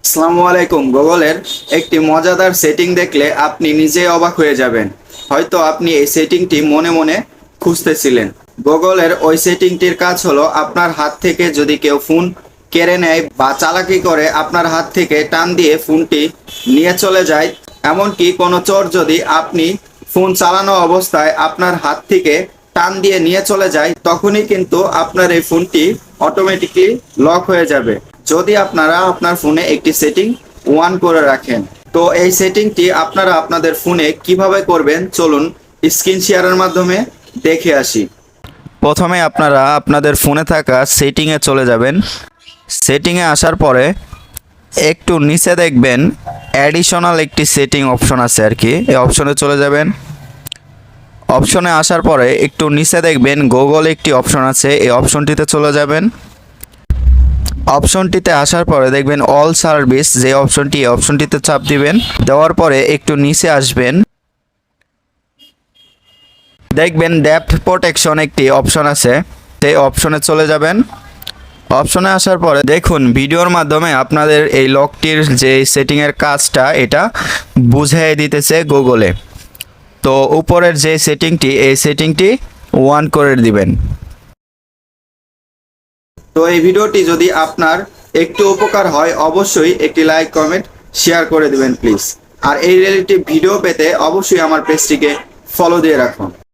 আসসালামু আলাইকুম। গুগলের একটি মজাদার সেটিং দেখলে আপনি নিজেই অবাক হয়ে যাবেন। হয়তো আপনি এই সেটিংটি মনে মনে খুঁজতেছিলেন। গুগলের ওই সেটিংটির কাজ হলো আপনার হাত থেকে যদি কেউ ফোন কেড়ে নেয় বা চালাকি করে আপনার হাত থেকে টান দিয়ে ফোনটি নিয়ে চলে যায়, এমনকি কোনো চোর যদি আপনি ফোন চালানো অবস্থায় আপনার হাত থেকে টান দিয়ে নিয়ে চলে যায়, তখনই কিন্তু আপনার এই ফোনটি অটোমেটিকলি লক হয়ে যাবে যদি আপনারা আপনার ফোনে একটি সেটিং অন করে রাখেন। তো এই সেটিংটি আপনারা আপনাদের ফোনে কিভাবে করবেন চলুন স্ক্রিন শেয়ারের মাধ্যমে দেখে আসি। প্রথমে আপনারা আপনাদের ফোনে থাকা সেটিংয়ে চলে যাবেন। সেটিংয়ে আসার পরে একটু নিচে দেখবেন অ্যাডিশনাল একটি সেটিং অপশন আছে আর কি, এই অপশনে চলে যাবেন। অপশনে আসার পরে একটু নিচে দেখবেন গুগল একটি অপশন আছে, এই অপশনটিতে চলে যাবেন। অপশনটিতে আসার পরে দেখবেন অল সার্ভিস যে অপশনটি, এই অপশনটিতে চাপ দিবেন। দেওয়ার পরে একটু নিচে আসবেন, দেখবেন ডেপ্থ প্রোটেকশন একটি অপশন আছে, সেই অপশনে চলে যাবেন। অপশনে আসার পরে দেখুন ভিডিওর মাধ্যমে আপনাদের এই লকটির যে সেটিংয়ের কাজটা এটা বুঝিয়ে দিতেছে গুগলে। তো উপরের যে সেটিংটি, এই সেটিংটি অন করে দিবেন। তো এই ভিডিওটি যদি আপনার একটু উপকার হয় অবশ্যই একটি লাইক কমেন্ট শেয়ার করে দিবেন প্লিজ। আর এই রিলেটিভ ভিডিও পেতে অবশ্যই আমার পেজটিকে ফলো দিয়ে রাখুন।